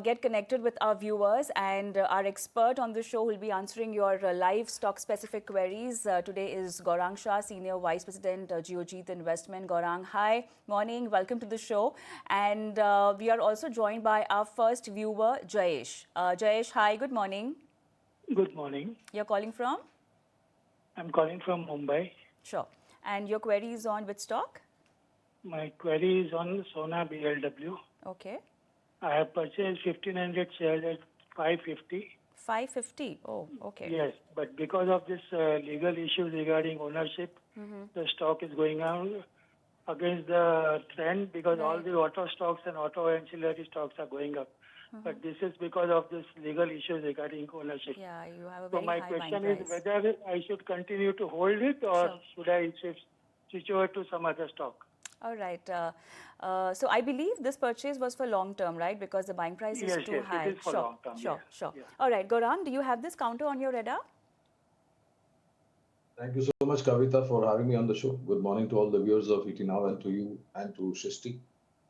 get connected with our viewers, and our expert on the show will be answering your live stock-specific queries. Today is Gaurang Shah, Senior Vice President, Geojit Investment. Gaurang, hi, morning, welcome to the show. And we are also joined by our first viewer, Jayesh. Jayesh, hi, good morning. Good morning. You're calling from? I'm calling from Mumbai. Sure. And your query is on which stock? My query is on Sona BLW. Okay. I have purchased 1,500 shares at 550. 550. Oh, okay. Yes, but because of this legal issues regarding ownership, the stock is going on against the trend because all the auto stocks and auto ancillary stocks are going up. But this is because of this legal issues regarding ownership. Yeah, you have a very So my high question buying is price. whether I should continue to hold it or Sure. should I switch over to some other stock? All right. So I believe this purchase was for long term, right? Because the buying price is too high. It is for Sure, long term. sure, Yes. sure. Yeah. All right, Gaurang, do you have this counter on your radar? Thank you so much, Kavita, for having me on the show. Good morning to all the viewers of ET Now and to you and to Shristi.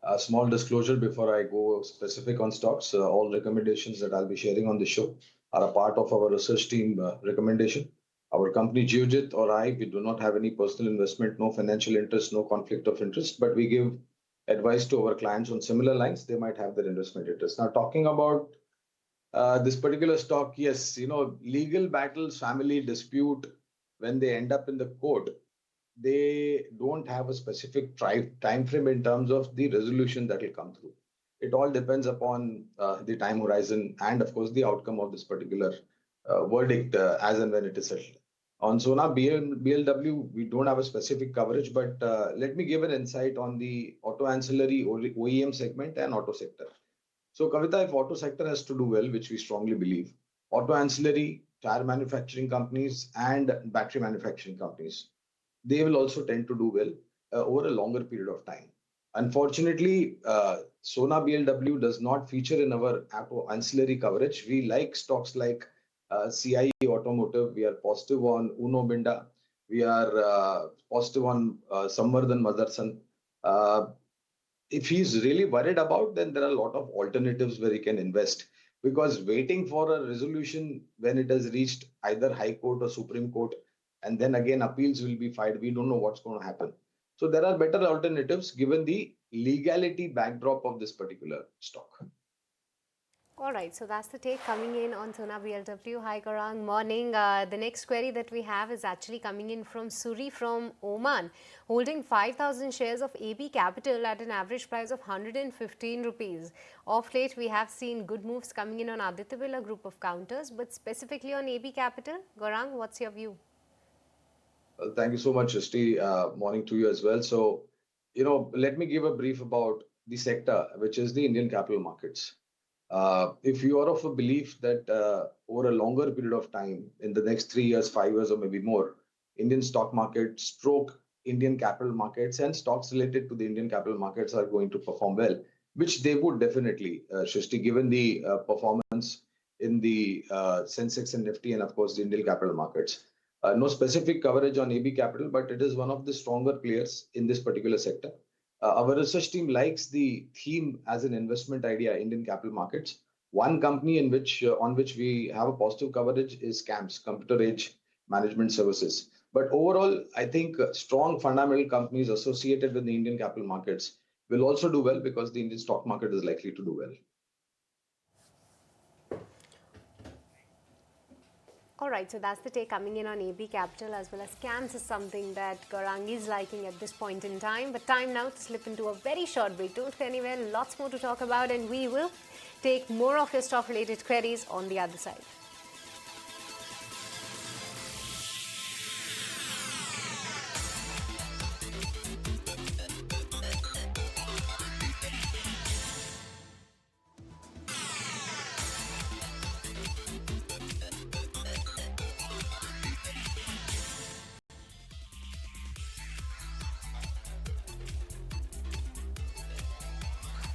A small disclosure before I go specific on stocks. All recommendations that I'll be sharing on the show are a part of our research team recommendation. Our company, Geojit or I, we do not have any personal investment, no financial interest, no conflict of interest, but we give advice to our clients on similar lines. They might have their investment interest. Now, talking about this particular stock, yes, legal battles, family dispute, when they end up in the court, they don't have a specific time frame in terms of the resolution that will come through. It all depends upon the time horizon and, of course, the outcome of this particular verdict as and when it is settled. On Sona BLW, we don't have a specific coverage, but let me give an insight on the auto ancillary OEM segment and auto sector. So, Kavita, if auto sector has to do well, which we strongly believe, auto ancillary, tire manufacturing companies, and battery manufacturing companies, they will also tend to do well over a longer period of time. Unfortunately, Sona BLW does not feature in our auto ancillary coverage. We like stocks like CIE Automotive. We are positive on Uno Minda. We are positive on Samvardhan Motherson. If he's really worried about, then there are a lot of alternatives where he can invest. Because waiting for a resolution when it has reached either High Court or Supreme Court, and then again appeals will be filed, we don't know what's going to happen. So there are better alternatives given the legality backdrop of this particular stock. All right, so that's the take coming in on Sona BLW. Hi, Gaurang. Morning. The next query that we have is actually coming in from Suri from Oman, holding 5,000 shares of AB Capital at an average price of 115 rupees. Of late, we have seen good moves coming in on Aditya Birla group of counters, but specifically on AB Capital. Gaurang, what's your view? Well, thank you so much, Shristi. Morning to you as well. So, let me give a brief about the sector, which is the Indian capital markets. If you are of a belief that over a longer period of time, in the next 3 years, 5 years, or maybe more, Indian stock market, stroke Indian capital markets, and stocks related to the Indian capital markets are going to perform well, which they would definitely, Shristi, given the performance in the Sensex and Nifty, and of course the Indian capital markets. No specific coverage on AB Capital, but it is one of the stronger players in this particular sector. Our research team likes the theme as an investment idea, Indian capital markets. One company on which we have a positive coverage is CAMS, Computer Age Management Services. But overall, I think strong fundamental companies associated with the Indian capital markets will also do well because the Indian stock market is likely to do well. All right, so that's the take coming in on AB Capital as well as CAMS is something that Gaurang is liking at this point in time. But time now to slip into a very short break. Don't go anywhere, lots more to talk about, and we will take more of your stock-related queries on the other side.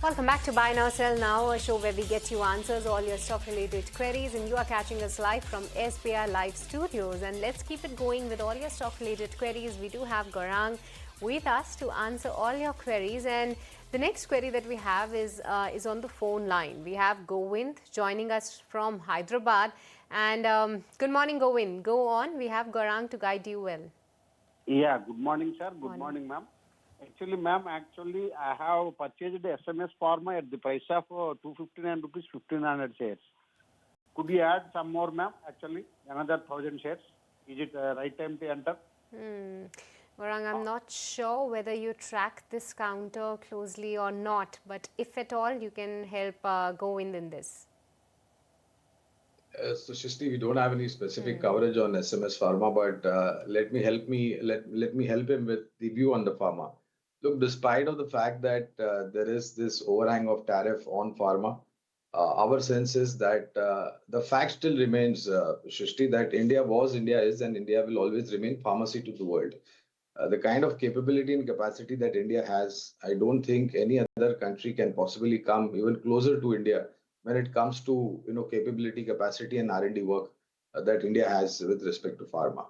Welcome back to Buy Now, Sell Now, a show where we get you answers all your stock-related queries, and you are catching us live from SBI Live Studios. And let's keep it going with all your stock-related queries. We do have Gaurang with us to answer all your queries. And The next query that we have is on the phone line. We have Govind joining us from Hyderabad. And good morning, Govind. Go on. We have Gaurang to guide you well. Yeah, good morning, sir. Good morning, ma'am. Actually, ma'am, I have purchased SMS Pharma at the price of 259 rupees, 1500 shares. Could you add some more, ma'am? Actually, another 1000 shares. Is it right time to enter? Gaurang, I'm not sure whether you track this counter closely or not, but if at all, you can help Govind in this. So Shristi, we don't have any specific coverage on SMS Pharma, but let me help him with the view on the pharma. Look, despite of the fact that there is this overhang of tariff on pharma, our sense is that the fact still remains, Shristi, that India is, and India will always remain pharmacy to the world. The kind of capability and capacity that India has, I don't think any other country can possibly come even closer to India when it comes to capability, capacity, and R&D work that India has with respect to pharma.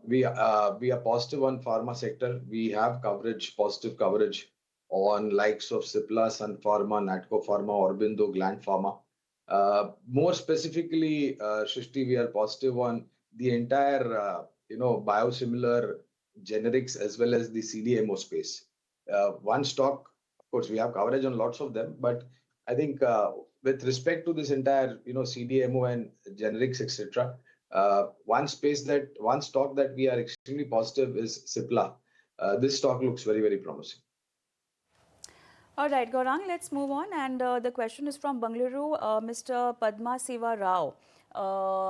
We are positive on pharma sector. We have positive coverage on likes of Cipla, Sun Pharma, Natco Pharma, Aurobindo, Gland Pharma. More specifically, Shrishti, we are positive on the entire biosimilar generics as well as the CDMO space. One stock, of course, we have coverage on lots of them, but I think with respect to this entire CDMO and generics, etc., one stock that we are extremely positive is Cipla. This stock looks very, very promising. All right, Gaurang, let's move on. And the question is from Bangalore. Mr. Padma Siva Rao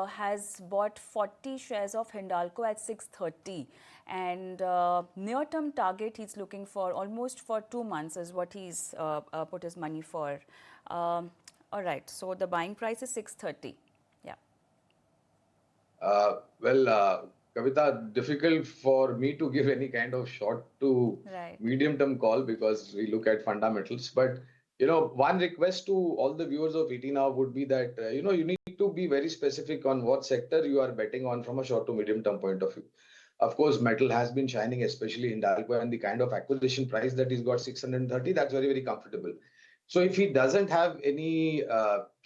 has bought 40 shares of Hindalco at 630. And near-term target he's looking for almost for 2 months is what he's put his money for. All right, so the buying price is 630. Yeah. Kavita, difficult for me to give any kind of short to medium-term call because we look at fundamentals. But one request to all the viewers of ET Now would be that you need to be very specific on what sector you are betting on from a short to medium-term point of view. Of course, metal has been shining, especially in Hindalco, and the kind of acquisition price that he's got 630, that's very, very comfortable. So if he doesn't have any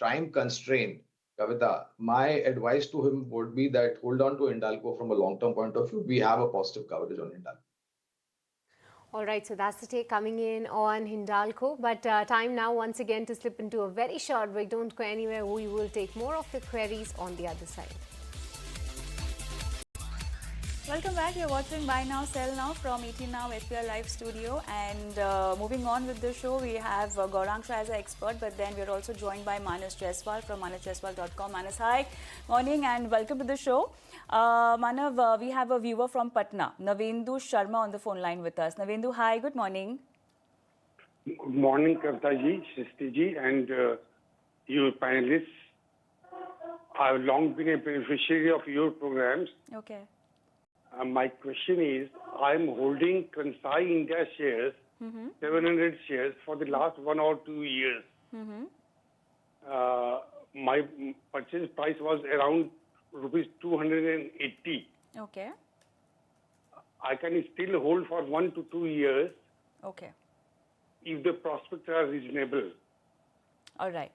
time constraint, Kavita, my advice to him would be that hold on to Hindalco from a long-term point of view. We have a positive coverage on Hindalco. All right, so that's the take coming in on Hindalco. But time now once again to slip into a very short break. Don't go anywhere. We will take more of your queries on the other side. Welcome back. You're watching Buy Now, Sell Now from ET Now SPR Live Studio. And moving on with the show, we have Gaurang Shah as an expert, but then we're also joined by Manas Jaiswal from manasjaiswal.com. Manas, hi. Morning and welcome to the show. Manav, we have a viewer from Patna, Navendu Sharma, on the phone line with us. Navendu, hi. Good morning. Good morning, Kavita ji, Shristi ji, and your panelists. I've long been a beneficiary of your programs. Okay. My question is, I'm holding Kansai India shares, 700 shares for the last 1 or 2 years. My purchase price was around rupees 280. Okay. I can still hold for 1 to 2 years. Okay. If the prospects are reasonable. All right.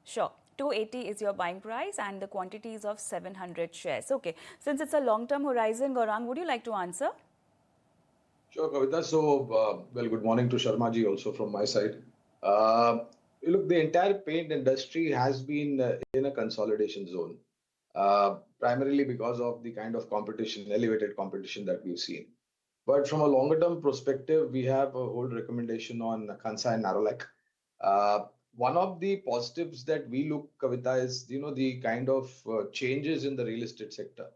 Sure. 280 is your buying price and the quantity is of 700 shares. Okay. Since it's a long-term horizon, Gaurang, would you like to answer? Sure, Kavita. So, good morning to Sharma ji also from my side. Look, the entire paint industry has been in a consolidation zone, primarily because of the kind of competition, elevated competition that we've seen. But from a longer-term perspective, we have a whole recommendation on Kansai and Nerolac. One of the positives that we look, Kavita, is the kind of changes in the real estate sector,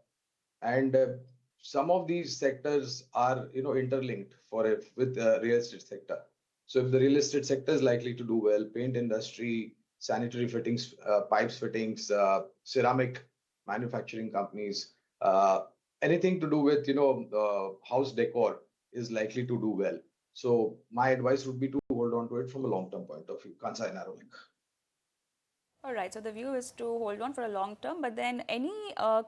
and some of these sectors are interlinked with the real estate sector. So if the real estate sector is likely to do well, paint industry, sanitary fittings, pipes fittings, ceramic manufacturing companies, anything to do with house decor is likely to do well. So my advice would be to hold on to it from a long-term point of view, Kansai and Nerolac. All right, so the view is to hold on for a long term, but then any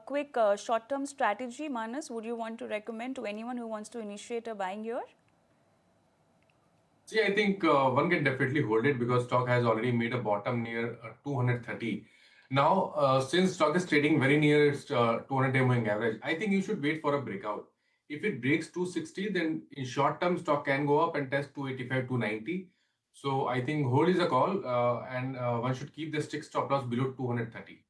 quick short-term strategy, Manas, would you want to recommend to anyone who wants to initiate a buying here? See, I think one can definitely hold it because stock has already made a bottom near 230. Now, since stock is trading very near its 200-day moving average, I think you should wait for a breakout. If it breaks 260, then in short term, stock can go up and test 285, 290. So I think hold is a call, and one should keep the stick stop loss below 230.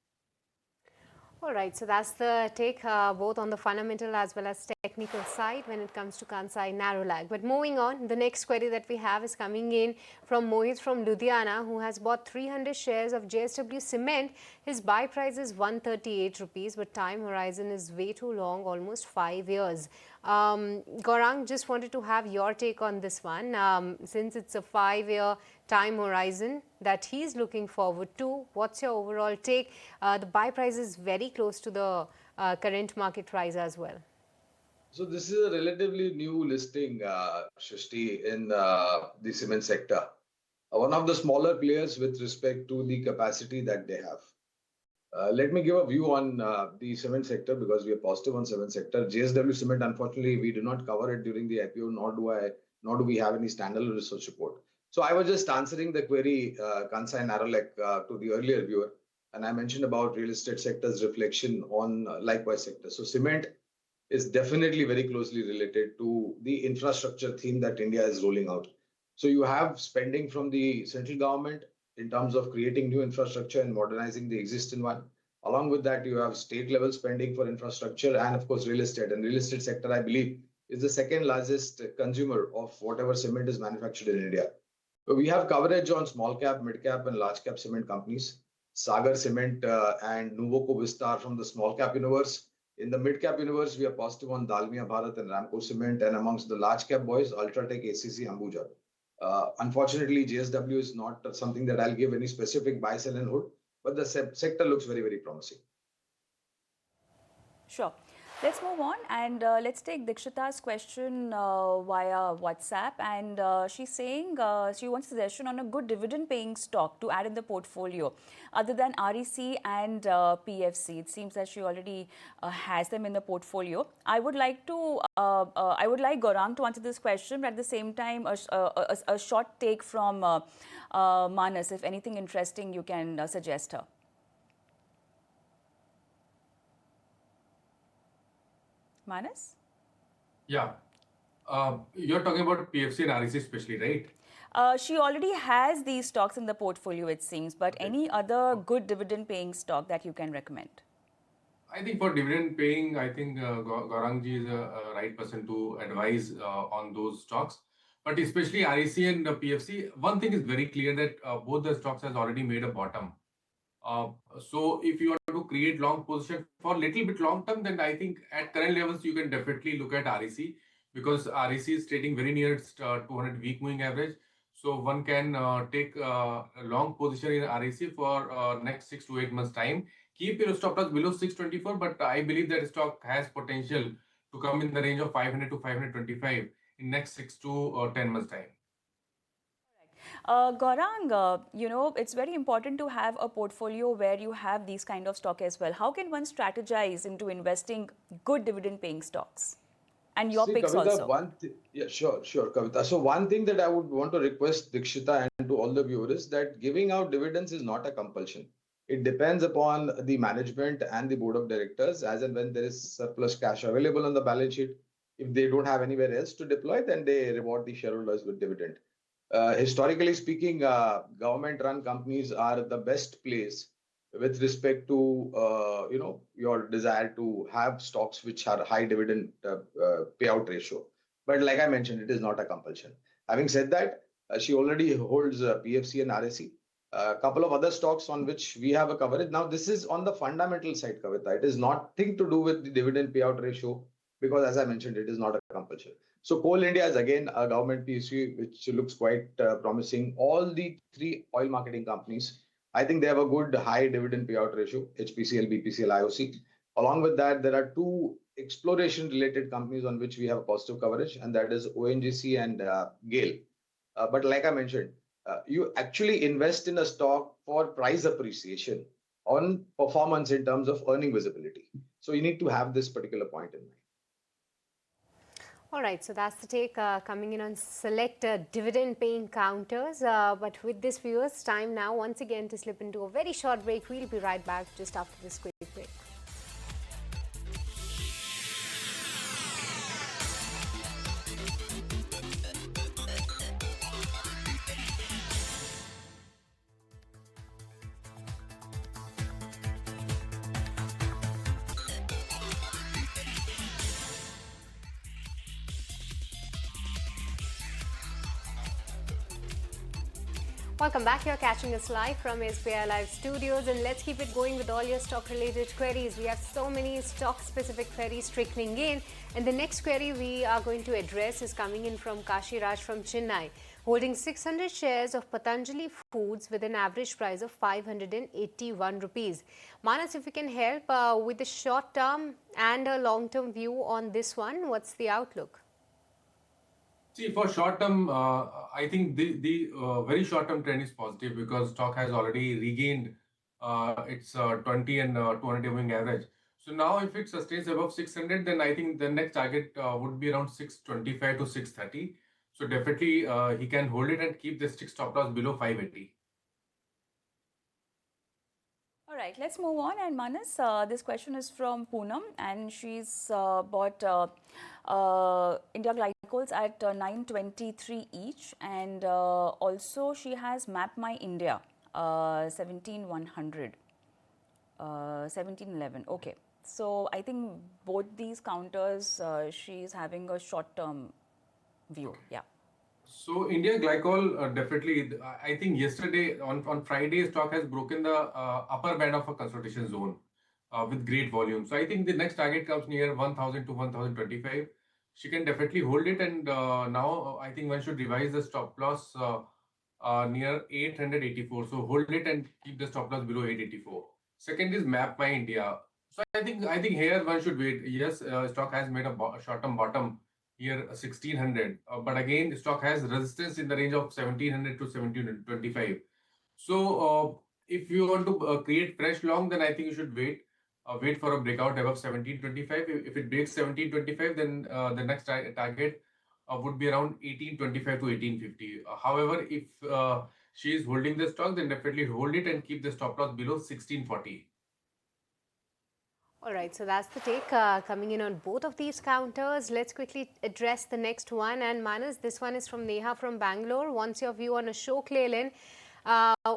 All right, so that's the take both on the fundamental as well as technical side when it comes to Kansai Nerolac. But moving on, the next query that we have is coming in from Mohit from Ludhiana, who has bought 300 shares of JSW Cement. His buy price is 138 rupees, but time horizon is way too long, almost 5 years. Gaurang, just wanted to have your take on this one. Since it's a 5-year time horizon that he's looking forward to, what's your overall take? The buy price is very close to the current market price as well. So this is a relatively new listing, Shrishti, in the cement sector. One of the smaller players with respect to the capacity that they have. Let me give a view on the cement sector because we are positive on cement sector. JSW Cement, unfortunately, we do not cover it during the IPO, nor do we have any standalone research report. So I was just answering the query, Kansai Nerolac, to the earlier viewer, and I mentioned about real estate sector's reflection on likewise sector. So cement is definitely very closely related to the infrastructure theme that India is rolling out. So you have spending from the central government in terms of creating new infrastructure and modernizing the existing one. Along with that, you have state level spending for infrastructure and of course real estate. And real estate sector, I believe, is the second largest consumer of whatever cement is manufactured in India. So we have coverage on small cap, mid cap, and large cap cement companies. Sagar Cement and Nuvoco Vistar from the small cap universe. In the mid cap universe, we are positive on Dalmia Bharat and Ramco Cement, and amongst the large cap boys, Ultratech, ACC, Ambuja. Unfortunately, JSW is not something that I'll give any specific buy, sell, and hold, but the sector looks very, very promising. Sure. Let's move on and let's take Dikshita's question via WhatsApp. And she's saying she wants a suggestion on a good dividend paying stock to add in the portfolio other than REC and PFC. It seems that she already has them in the portfolio. I would like Gaurang to answer this question, but at the same time, a short take from Manas, if anything interesting you can suggest her. Manas? Yeah. You're talking about PFC and REC especially, right? She already has these stocks in the portfolio, it seems, but any other good dividend-paying stock that you can recommend? I think for dividend paying, I think Gaurangji is a right person to advise on those stocks. But especially REC and PFC, one thing is very clear that both the stocks has already made a bottom. So if you want to create long position for little bit long term, then I think at current levels you can definitely look at REC because REC is trading very near its 200 week moving average. So one can take a long position in REC for next 6 to 8 months time. Keep your stop loss below 624, but I believe that stock has potential to come in the range of 500 to 525 in next 6 to 10 months time. Gaurang, it's very important to have a portfolio where you have these kind of stock as well. How can one strategize into investing good dividend-paying stocks? And your picks Kavita, also. Sure, Kavita. So one thing that I would want to request Dikshita and to all the viewers is that giving out dividends is not a compulsion. It depends upon the management and the board of directors as and when there is surplus cash available on the balance sheet. If they don't have anywhere else to deploy, then they reward the shareholders with dividend. Historically speaking, government-run companies are the best place with respect to your desire to have stocks which are high dividend payout ratio. But like I mentioned, it is not a compulsion. Having said that, she already holds PFC and RSC. A couple of other stocks on which we have a coverage. Now, this is on the fundamental side, Kavita. It is nothing to do with the dividend payout ratio because, as I mentioned, it is not a compulsion. So Coal India is again a government PSU, which looks quite promising. All the three oil marketing companies, I think they have a good high dividend payout ratio, HPCL, BPCL, IOC. Along with that, there are two exploration related companies on which we have positive coverage, and that is ONGC and GAIL. But like I mentioned, you actually invest in a stock for price appreciation on performance in terms of earning visibility. So you need to have this particular point in mind. All right, so that's the take coming in on select dividend paying counters. But with this, viewers, time now once again to slip into a very short break. We'll be right back just after this quick break. Welcome back. You're catching us live from SBI Live Studios, and let's keep it going with all your stock-related queries. We have so many stock-specific queries trickling in, and the next query we are going to address is coming in from Kashiraj from Chennai, holding 600 shares of Patanjali Foods with an average price of 581 rupees. Manas, if you can help with the short-term and a long-term view on this one, what's the outlook? See, for short term, I think the very short term trend is positive because stock has already regained its 20 and 200 moving average. So now, if it sustains above 600, then I think the next target would be around 625 to 630. So definitely, he can hold it and keep the strict stop loss below 580. All right, let's move on. And Manas, this question is from Poonam, and she's bought India Glycols at 923 each, and also she has MapMyIndia 17100, 1711. Okay, so I think both these counters she's having a short-term view. Okay. Yeah. So India Glycol definitely. I think yesterday on Friday, stock has broken the upper band of a consolidation zone with great volume. So I think the next target comes near 1000 to 1025. She can definitely hold it, and now I think one should revise the stop loss near 884. So hold it and keep the stop loss below 884. Second is MapMyIndia. So I think here one should wait. Yes, stock has made a short-term bottom here 1600, but again stock has resistance in the range of 1700 to 1725. So if you want to create fresh long, then I think you should wait for a breakout above 1725. If it breaks 1725, then the next target would be around 1825 to 1850. However, if she is holding the stock, then definitely hold it and keep the stop loss below 1640. All right, so that's the take coming in on both of these counters. Let's quickly address the next one. And Manas, this one is from Neha from Bangalore. Wants your view on Ashok Leyland.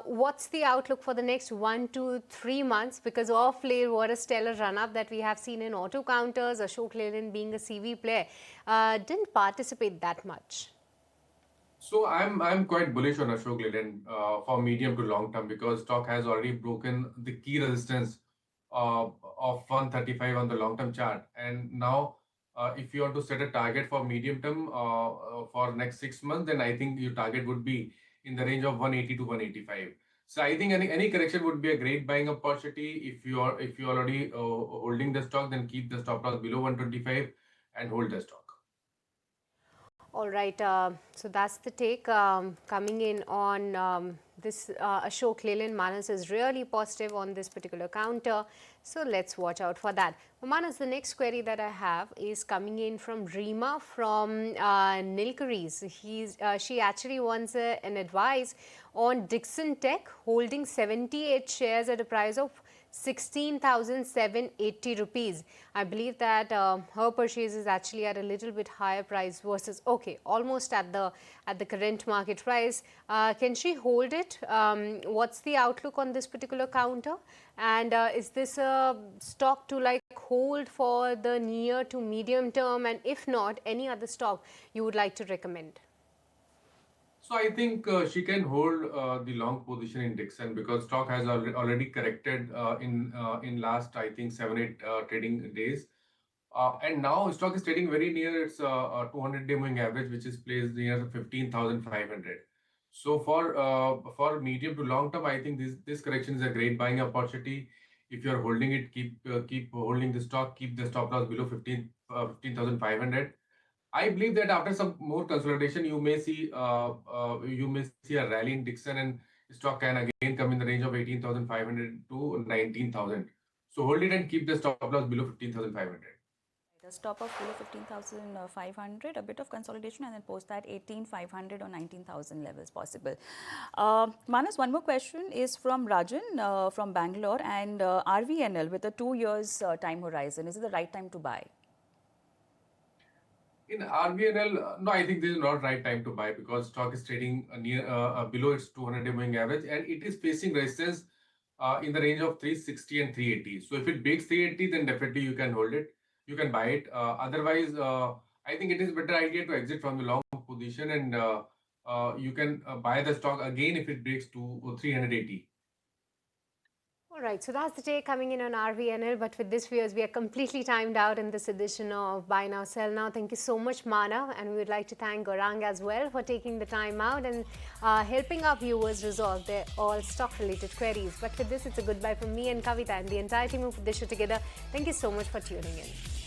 What's the outlook for the next 1 to 3 months? Because of late, what a stellar run-up that we have seen in auto counters. Ashok Leyland, being a CV player, didn't participate that much. So I'm quite bullish on Ashok Leyland for medium to long term because stock has already broken the key resistance of 135 on the long term chart, and now if you want to set a target for medium term for next 6 months, then I think your target would be in the range of 180 to 185. So I think any correction would be a great buying opportunity. If you already holding the stock, then keep the stop loss below 125 and hold the stock. All right, so that's the take coming in on this Ashok Leyland. Manas is really positive on this particular counter, so let's watch out for that. Manas, the next query that I have is coming in from Rima from Nilkaris. She actually wants an advice on Dixon Tech, holding 78 shares at a price of 16,780 rupees. I believe that her purchase is actually at a little bit higher price versus, okay, almost at the current market price. Can she hold it? What's the outlook on this particular counter? And is this a stock to like hold for the near to medium term? And if not, any other stock you would like to recommend? So I think she can hold the long position in Dixon because stock has already corrected in last I think 7-8 trading days, and now stock is trading very near its 200-day moving average, which is placed near 15,500. So for medium to long term, I think this correction is a great buying opportunity. If you are holding it, keep holding the stock, keep the stop loss below 15,500. I believe that after some more consolidation, you may see a rally in Dixon, and stock can again come in the range of 18,500 to 19,000. So hold it and keep the stop loss below 15,500. Stop of below 15,500, a bit of consolidation, and then post that 18,500 or 19,000 levels possible. Manas, one more question is from Rajan from Bangalore, and RVNL with a 2 years time horizon. Is it the right time to buy? In RVNL, no, I think this is not right time to buy because stock is trading near below its 200-day moving average, and it is facing resistance in the range of 360 and 380. So if it breaks 380, then definitely you can hold it. You can buy it. Otherwise, I think it is better idea to exit from the long position, and you can buy the stock again if it breaks to 380. All right, so that's the take coming in on RVNL. But with this, viewers, we are completely timed out in this edition of Buy Now, Sell Now. Thank you so much, Mana. And we would like to thank Gaurang as well for taking the time out and helping our viewers resolve their all stock-related queries. But with this, it's a goodbye from me and Kavita and the entire team who put this show together. Thank you so much for tuning in.